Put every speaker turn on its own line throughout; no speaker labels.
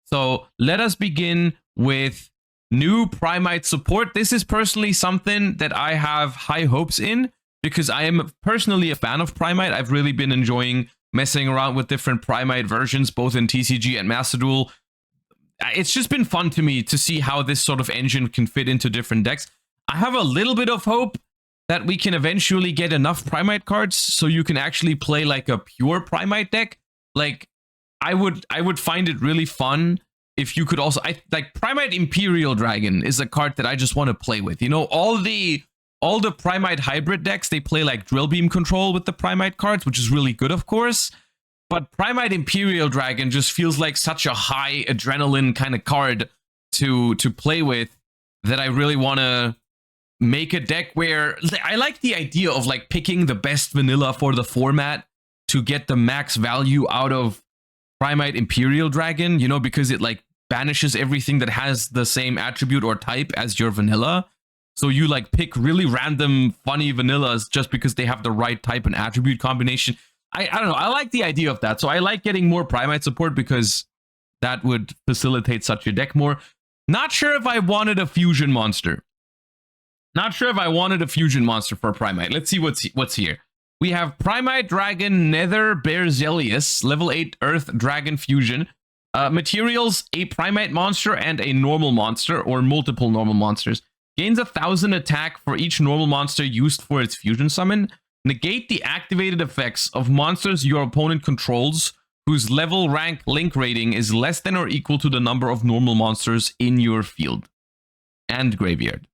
So let us begin with new Primite support. This is personally something that I have high hopes in because I am personally a fan of Primite. I've really been enjoying messing around with different Primite versions, both in TCG and Master Duel. It's just been fun to me to see how this sort of engine can fit into different decks. I have a little bit of hope that we can eventually get enough Primite cards so you can actually play like a pure Primite deck. Like, I would find it really fun if you could also... like, Primite Imperial Dragon is a card that I just want to play with. You know, all the Primite hybrid decks, they play like Drill Beam Control with the Primite cards, which is really good, of course. But Primite Imperial Dragon just feels like such a high adrenaline kind of card to play with that I really want to make a deck where... I like the idea of like picking the best vanilla for the format to get the max value out of Primite Imperial Dragon, you know, because it like banishes everything that has the same attribute or type as your vanilla. So you like pick really random funny vanillas just because they have the right type and attribute combination. I don't know. I like the idea of that. So I like getting more Primite support because that would facilitate such a deck more. Not sure if I wanted a fusion monster. Not sure if I wanted a fusion monster for Primite. Let's see what's here. We have Primite Dragon Nether Berzelius, level 8 Earth Dragon Fusion. Materials, a Primite monster and a normal monster, or multiple normal monsters. Gains 1,000 attack for each normal monster used for its fusion summon. Negate the activated effects of monsters your opponent controls whose level, rank, link rating is less than or equal to the number of normal monsters in your field and graveyard.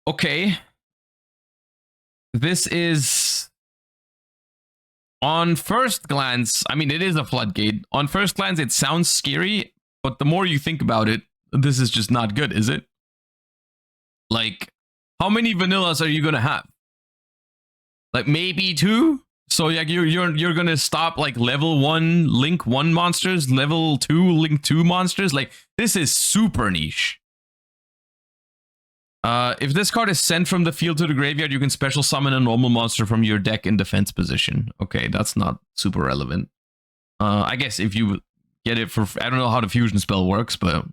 Okay. This is... on first glance, I mean, it is a floodgate. On first glance, it sounds scary, but the more you think about it, this is just not good, is it? Like, how many vanillas are you gonna have? Like maybe 2? So like you're gonna stop like level 1 link 1 monsters, level 2 link 2 monsters. Like this is super niche. If this card is sent from the field to the graveyard, you can special summon a normal monster from your deck in defense position. Okay, that's not super relevant. I guess if you get it for... I don't know how the fusion spell works, but...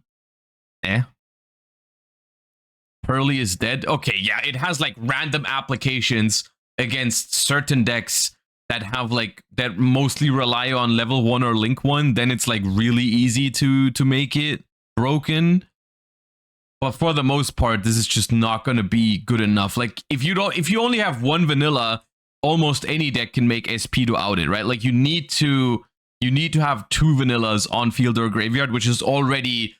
Pearly is dead. Okay, yeah, it has like random applications against certain decks that have like... that mostly rely on level 1 or link 1. Then it's like really easy to make it broken. But for the most part, this is just not going to be good enough. Like, if you only have 1 vanilla, almost any deck can make SP to out it, right? Like, you need to have 2 vanillas on field or graveyard, which is already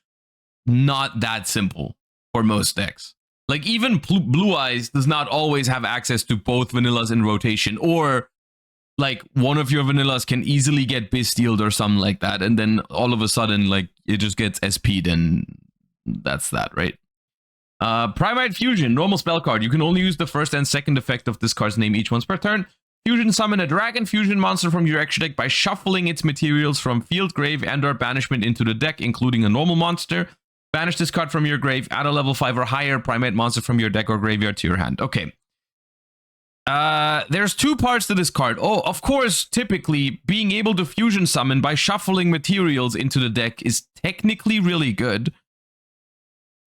not that simple for most decks. Like, even Blue Eyes does not always have access to both vanillas in rotation, or like one of your vanillas can easily get Bestialed or something like that, and then all of a sudden, like, it just gets SP'd and that's that, right? Primite Fusion, normal spell card. You can only use the first and second effect of this card's name each once per turn. Fusion summon a dragon fusion monster from your extra deck by shuffling its materials from field, grave, and or banishment into the deck, including a normal monster. Banish this card from your grave, add a level 5 or higher Primite monster from your deck or graveyard to your hand. Okay. There's 2 parts to this card. Oh, of course, typically, being able to fusion summon by shuffling materials into the deck is technically really good.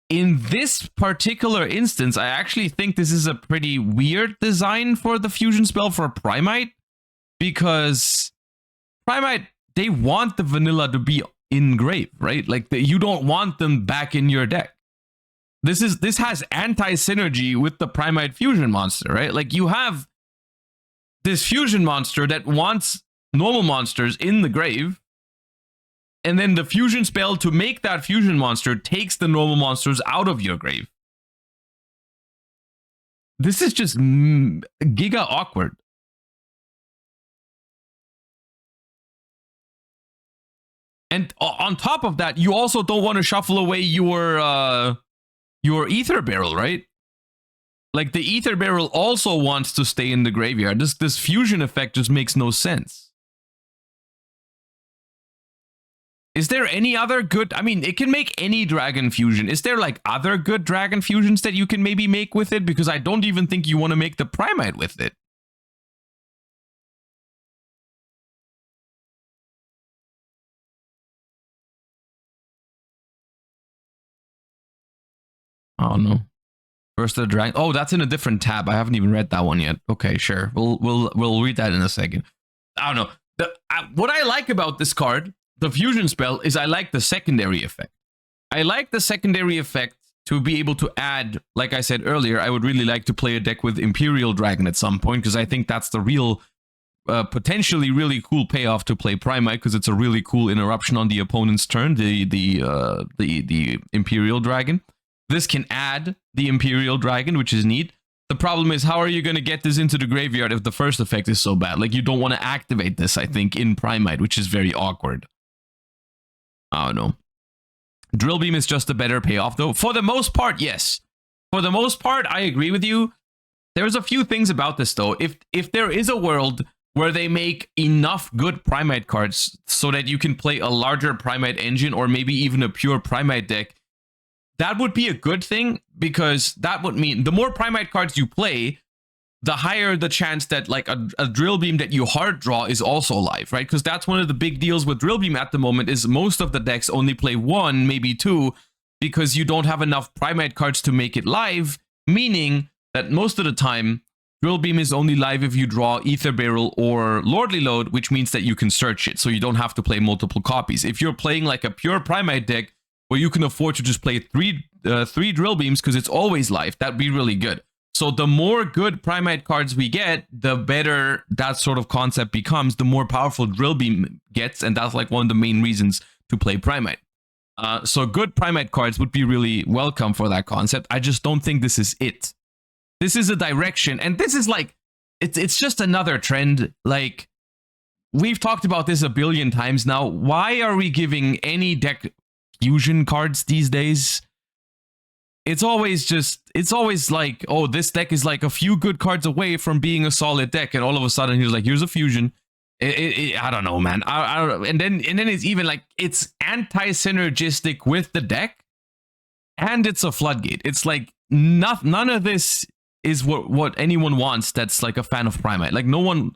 In this particular instance, I actually think this is a pretty weird design for the fusion spell for Primite, because Primite, they want the vanilla to be in grave, right? Like, you don't want them back in your deck. This has anti-synergy with the Primite fusion monster, right? Like, you have this fusion monster that wants normal monsters in the grave, and then the fusion spell to make that fusion monster takes the normal monsters out of your grave. This is just giga awkward. And on top of that, you also don't want to shuffle away your Ether Barrel, right? Like, the Ether Barrel also wants to stay in the graveyard. This fusion effect just makes no sense. Is there any other good... I mean, it can make any dragon fusion. Is there, like, other good dragon fusions that you can maybe make with it? Because I don't even think you want to make the Primite with it. Oh no. First the dragon. Oh, that's in a different tab. I haven't even read that one yet. Okay, sure. We'll read that in a second. I don't know. What I like about this card, the fusion spell, is I like the secondary effect. I like the secondary effect to be able to add, like I said earlier, I would really like to play a deck with Imperial Dragon at some point, because I think that's the real, potentially really cool payoff to play Primite, because it's a really cool interruption on the opponent's turn, the Imperial Dragon. This can add the Imperial Dragon, which is neat. The problem is, how are you going to get this into the graveyard if the first effect is so bad? Like, you don't want to activate this, I think, in Primite, which is very awkward. I don't know. Drill Beam is just a better payoff, though. For the most part, yes. For the most part, I agree with you. There's a few things about this, though. If there is a world where they make enough good Primite cards so that you can play a larger Primite engine, or maybe even a pure Primite deck, that would be a good thing, because that would mean the more Primite cards you play, the higher the chance that like a Drill Beam that you hard draw is also live, right? Because that's one of the big deals with Drill Beam at the moment, is most of the decks only play one, maybe two, because you don't have enough Primite cards to make it live, meaning that most of the time, Drill Beam is only live if you draw Ether Barrel or Lordly Load, which means that you can search it, so you don't have to play multiple copies. If you're playing like a pure Primite deck, where you can afford to just play three Drill Beams because it's always live, that'd be really good. So the more good Primite cards we get, the better that sort of concept becomes, the more powerful Drill Beam gets, and that's like one of the main reasons to play Primite. So good Primite cards would be really welcome for that concept. I just don't think this is it. This is a direction, and this is like, it's just another trend. Like, we've talked about this a billion times now. Why are we giving any deck fusion cards these days? It's always like, oh, this deck is like a few good cards away from being a solid deck, and all of a sudden he's like, here's a fusion. I don't know, man. I don't, and then it's even like, it's anti-synergistic with the deck, and it's a floodgate. It's like none of this is what anyone wants that's like a fan of Primite. Like, no one,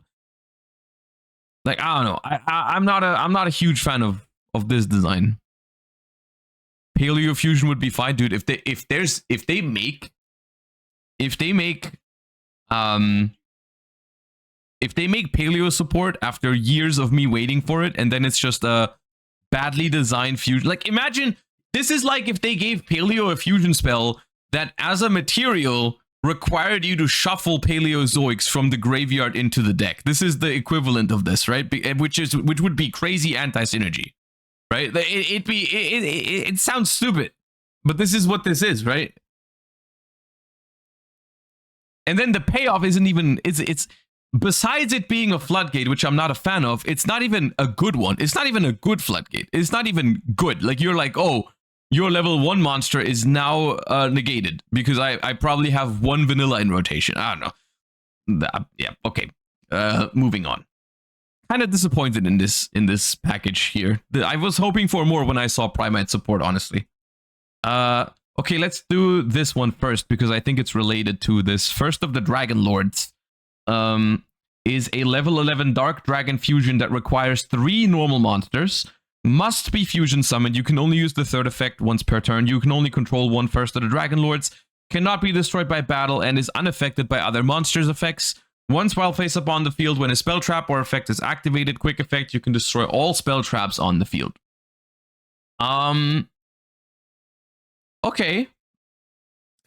like, I don't know. I'm not a huge fan of this design. Paleo Fusion would be fine, dude. If they make Paleo support after years of me waiting for it, and then it's just a badly designed fusion. Like, imagine, this is like if they gave Paleo a fusion spell that as a material required you to shuffle Paleozoics from the graveyard into the deck. This is the equivalent of this, right? Which would be crazy anti-synergy. Right? It sounds stupid, but this is what this is, right? And then the payoff isn't even, it's besides it being a floodgate, which I'm not a fan of, it's not even a good one. It's not even a good floodgate. It's not even good. Like, you're like, oh, your level 1 monster is now negated because I probably have one vanilla in rotation. I don't know. Yeah, okay. Moving on. Kind of disappointed in this package here. I was hoping for more when I saw Primite support, honestly. Okay, let's do this one first, because I think it's related to this. First of the Dragonlords is a level 11 Dark Dragon fusion that requires 3 normal monsters. Must be fusion summoned. You can only use the third effect once per turn. You can only control one first of the Dragonlords. Cannot be destroyed by battle and is unaffected by other monsters' effects. Once while face up on the field, when a spell trap or effect is activated, quick effect, you can destroy all spell traps on the field. Okay.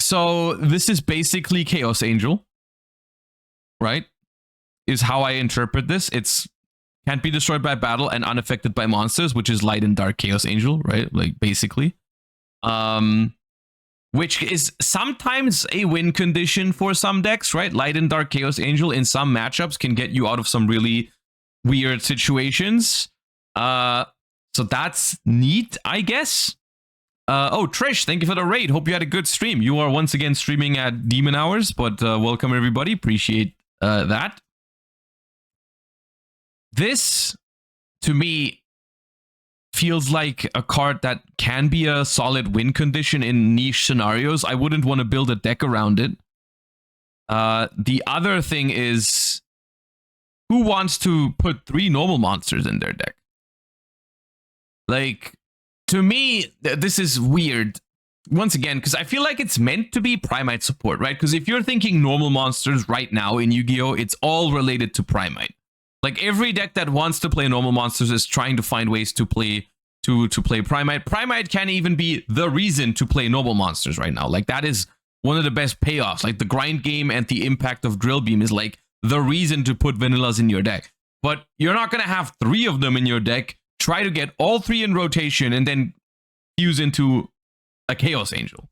So this is basically Chaos Angel, right? Is how I interpret this. It's can't be destroyed by battle and unaffected by monsters, which is Light and Dark Chaos Angel, right? Like, basically. Which is sometimes a win condition for some decks, right? Light and Dark Chaos Angel in some matchups can get you out of some really weird situations. So that's neat, I guess. Oh, Trish, thank you for the raid. Hope you had a good stream. You are once again streaming at Demon Hours, but welcome everybody. Appreciate that. This, to me, feels like a card that can be a solid win condition in niche scenarios. I wouldn't want to build a deck around it. The other thing is, who wants to put 3 normal monsters in their deck? Like, to me, this is weird. once again, because I feel like it's meant to be Primite support, right? Because if you're thinking normal monsters right now in Yu-Gi-Oh, it's all related to Primite. Like every deck that wants to play normal monsters is trying to find ways to play play Primite. Primite can't even be the reason to play normal monsters right now. Like that is one of the best payoffs. Like the grind game and the impact of Drill Beam is like the reason to put vanillas in your deck. But you're not going to have 3 of them in your deck. Try to get all 3 in rotation and then fuse into a Chaos Angel.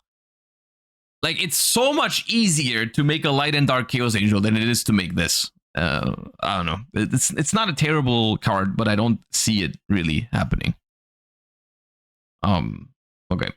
Like it's so much easier to make a light and dark Chaos Angel than it is to make this. I don't know. It's not a terrible card, but I don't see it really happening. Okay.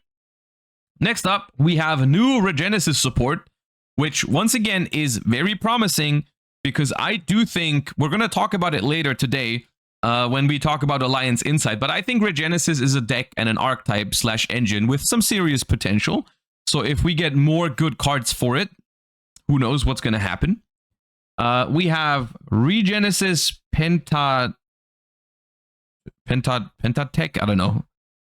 Next up, we have new regenesis support, which once again is very promising because I do think we're going to talk about it later today when we talk about Alliance Insight. But I think regenesis is a deck and an archetype / engine with some serious potential. So if we get more good cards for it, who knows what's going to happen. We have regenesis Pentatech. I don't know.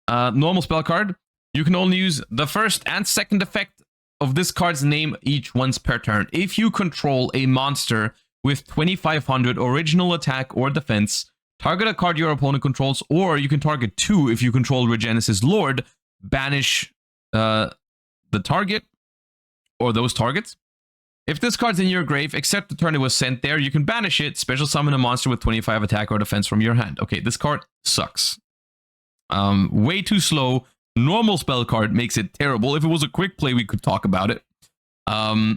Normal spell card. You can only use the first and second effect of this card's name each once per turn. If you control a monster with 2500 original attack or defense, target a card your opponent controls, or you can target 2 if you control Regenesis Lord, banish the target or those targets. If this card's in your grave, except the turn it was sent there, you can banish it, special summon a monster with 25 attack or defense from your hand. Okay, this card sucks. Way too slow. Normal spell card makes it terrible. If it was a quick play, we could talk about it. But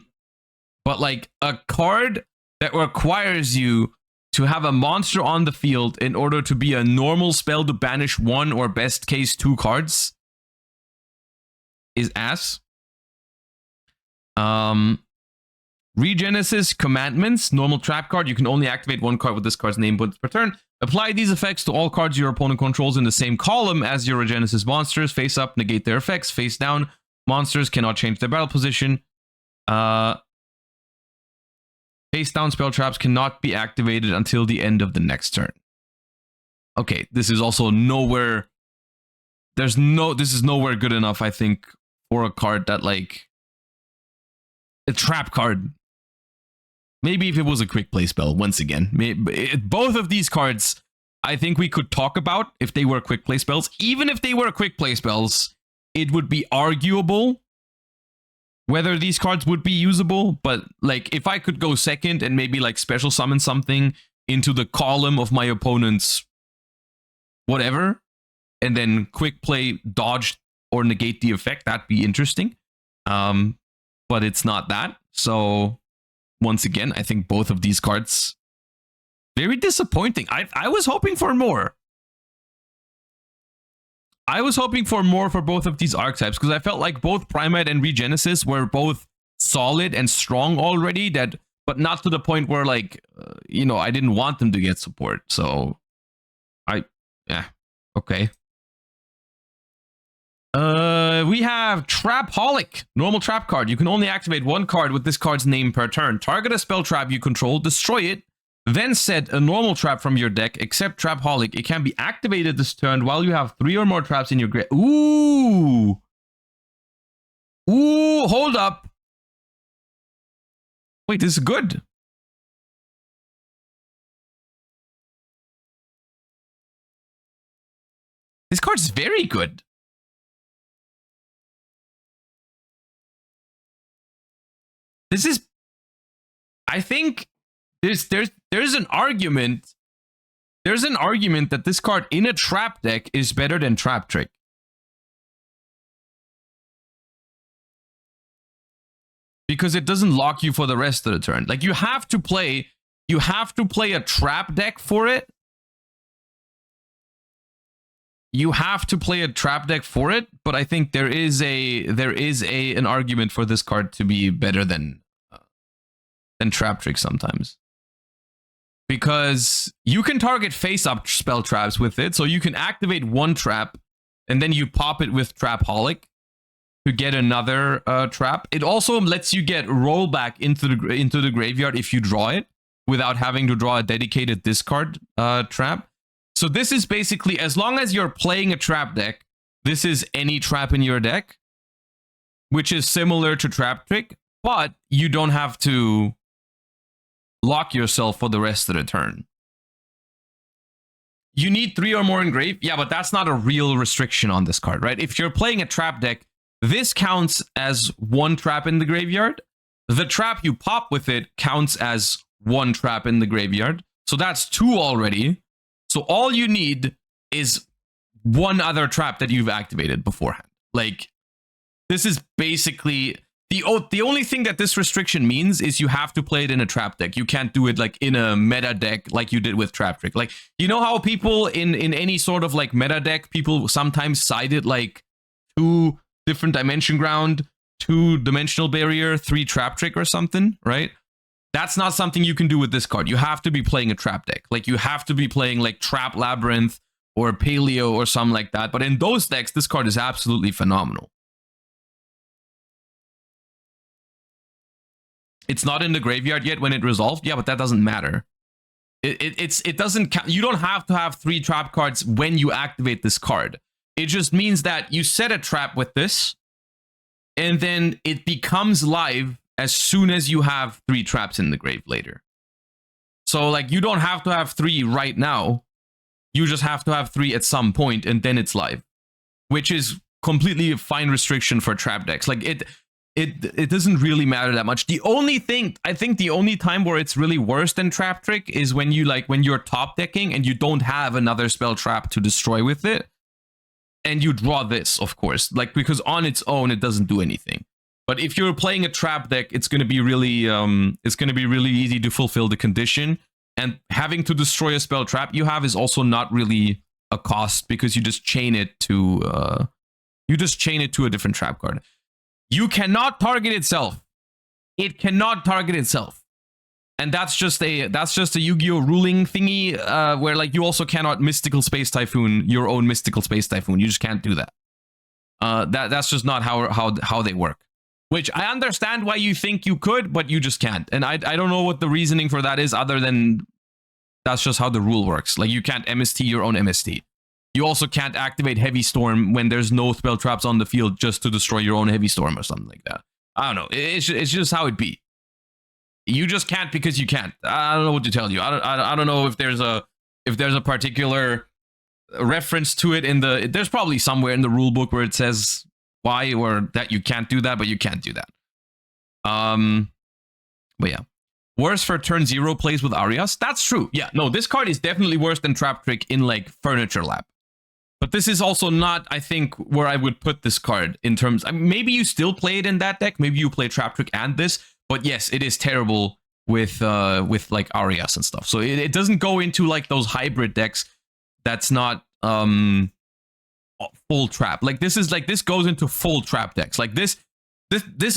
like a card that requires you to have a monster on the field in order to be a normal spell to banish 1 or best case 2 cards is ass. Regenesis Commandments, normal trap card. You can only activate 1 card with this card's name once per turn. Apply these effects to all cards your opponent controls in the same column as your Regenesis monsters. Face up, negate their effects. Face down, monsters cannot change their battle position. Face down spell traps cannot be activated until the end of the next turn. Okay, this is also nowhere... This is nowhere good enough, I think, for a card that, like... A trap card. Maybe if it was a quick play spell, once again. Both of these cards, I think we could talk about if they were quick play spells. Even if they were quick play spells, it would be arguable whether these cards would be usable. But like, if I could go second and maybe like special summon something into the column of my opponent's whatever, and then quick play dodge or negate the effect, that'd be interesting. But it's not that. So once again, I think both of these cards very disappointing. I was hoping for more. I was hoping for more for both of these archetypes because I felt like both Primite and Regenesis were both solid and strong already, but not to the point where like, I didn't want them to get support. So okay. We have Trapholic, normal trap card. You can only activate 1 card with this card's name per turn. Target a spell trap you control, destroy it, then set a normal trap from your deck, except Trapholic. It can be activated this turn while you have 3 or more traps in your grave. Ooh, hold up. Wait, this is good. This card is very good. This is, I think there's an argument. There's an argument that this card in a trap deck is better than Trap Trick. Because it doesn't lock you for the rest of the turn. Like you have to play a trap deck for it. You have to play a trap deck for it, but I think there is an argument for this card to be better than Trap Trick sometimes. Because you can target face-up spell traps with it, so you can activate 1 trap, and then you pop it with Trapholic to get another trap. It also lets you get rollback into the graveyard if you draw it, without having to draw a dedicated discard trap. So this is basically, as long as you're playing a trap deck, this is any trap in your deck. which is similar to Trap Trick, but you don't have to lock yourself for the rest of the turn. You need 3 or more in grave. Yeah, but that's not a real restriction on this card, right? If you're playing a trap deck, this counts as 1 trap in the graveyard. The trap you pop with it counts as 1 trap in the graveyard. So that's 2 already. So all you need is 1 other trap that you've activated beforehand. Like, this is basically... The only thing that this restriction means is you have to play it in a trap deck. You can't do it like in a meta deck like you did with Trap Trick. Like, you know how people in any sort of like meta deck, people sometimes side it like 2 different dimension ground, 2 dimensional barrier, 3 Trap Trick or something, right? That's not something you can do with this card. You have to be playing a trap deck. Like, you have to be playing like Trap Labyrinth or Paleo or something like that. But in those decks, this card is absolutely phenomenal. It's not in the graveyard yet when it resolved. Yeah, but that doesn't matter. It doesn't count. You don't have to have 3 trap cards when you activate this card. It just means that you set a trap with this, and then it becomes live as soon as you have 3 traps in the grave later. So, like, you don't have to have 3 right now. You just have to have 3 at some point, and then it's live. Which is completely a fine restriction for trap decks. Like, it doesn't really matter that much. The only thing, I think the only time where it's really worse than Trap Trick is when you're top decking and you don't have another spell trap to destroy with it. And you draw this, of course. Like, because on its own, it doesn't do anything. But if you're playing a trap deck, it's going to be really easy to fulfill the condition. And having to destroy a spell trap you have is also not really a cost, because you just chain it to a different trap card. You cannot target itself. It cannot target itself. And that's just a Yu-Gi-Oh ruling thingy, where like you also cannot Mystical Space Typhoon your own Mystical Space Typhoon. You just can't do that. That's just not how they work. Which I understand why you think you could, but you just can't. And I don't know what the reasoning for that is, other than that's just how the rule works. Like, you can't MST your own MST. You also can't activate Heavy Storm when there's no spell traps on the field just to destroy your own Heavy Storm or something like that. I don't know. It's just how it be. You just can't because you can't. I don't know what to tell you. I don't know if there's a particular reference to it in the... There's probably somewhere in the rule book where it says why or that you can't do that, but you can't do that. But yeah. Worse for turn 0 plays with Arias. That's true. Yeah, no, this card is definitely worse than Trap Trick in like Furniture Lab. But this is also not, I think, where I would put this card in terms... maybe you still play it in that deck. Maybe you play Trap Trick and this. But yes, it is terrible with like Arias and stuff. So it doesn't go into like those hybrid decks that's not full trap. Like this goes into full trap decks. Like this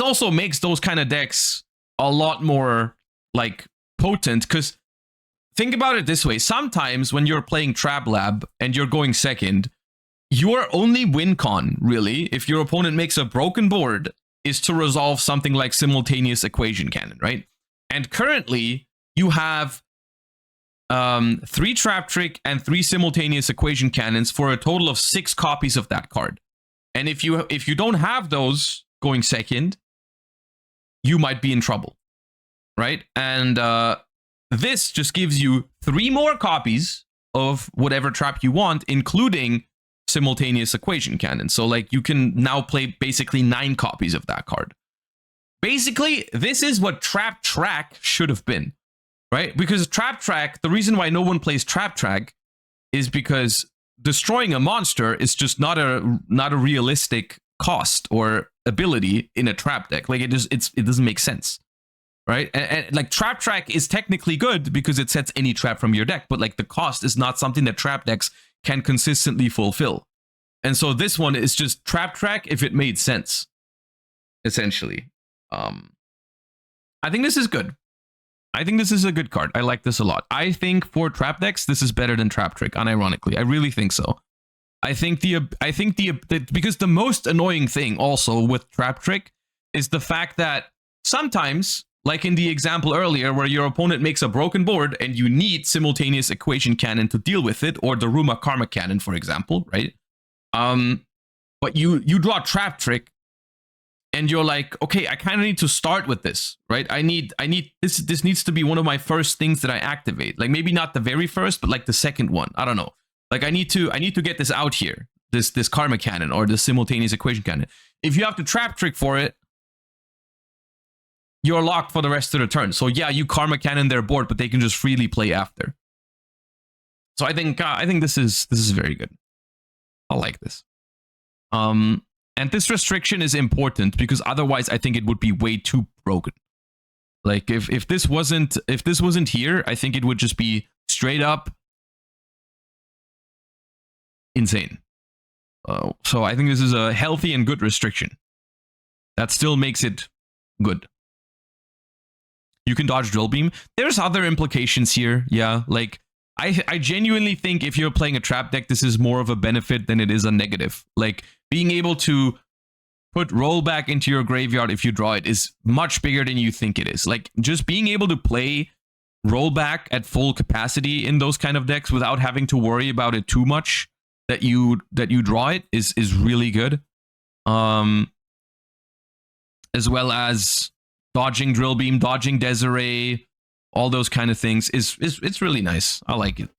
also makes those kind of decks a lot more like potent, because think about it this way. Sometimes when you're playing Trap Lab and you're going second, your only win con, really, if your opponent makes a broken board, is to resolve something like Simultaneous Equation Cannon, right? And currently, you have 3 Trap Trick and 3 Simultaneous Equation Cannons for a total of 6 copies of that card. And if you don't have those going second, you might be in trouble, right? And this just gives you 3 more copies of whatever trap you want, including Simultaneous Equation Cannon. So like you can now play basically 9 copies of that card. Basically, this is what Trap Track should have been, right? Because Trap Track, the reason why no one plays Trap Track is because destroying a monster is just not a realistic cost or ability in a trap deck. Like it doesn't make sense. Right? And like Trap Track is technically good because it sets any trap from your deck, but like the cost is not something that trap decks can consistently fulfill. And so this one is just Trap Track if it made sense, essentially. I think this is good. I think this is a good card. I like this a lot. I think for trap decks, this is better than Trap Trick, unironically. I really think so. I think because the most annoying thing also with Trap Trick is the fact that sometimes, like in the example earlier where your opponent makes a broken board and you need Simultaneous Equation Cannon to deal with it, or the Ruma Karma Cannon, for example, right? But you draw Trap Trick, and you're like, okay, I kind of need to start with this, right? I need this needs to be one of my first things that I activate. Like maybe not the very first, but like the second one. I don't know. Like I need to get this out here. This karma cannon or the simultaneous equation cannon. If you have to trap trick for it, you're locked for the rest of the turn. So yeah, you karma cannon their board, but they can just freely play after. So I think this is very good. I like this. And this restriction is important because otherwise I think it would be way too broken. Like if this wasn't here, I think it would just be straight up insane. So I think this is a healthy and good restriction. That still makes it good. You can dodge drill beam. There's other implications here. Yeah, like I genuinely think if you're playing a trap deck, this is more of a benefit than it is a negative. Like being able to put rollback into your graveyard if you draw it is much bigger than you think it is. Like just being able to play rollback at full capacity in those kind of decks without having to worry about it too much that you draw it is really good. As well as dodging drill beam, dodging Desiree, all those kind of things it's really nice. I like it.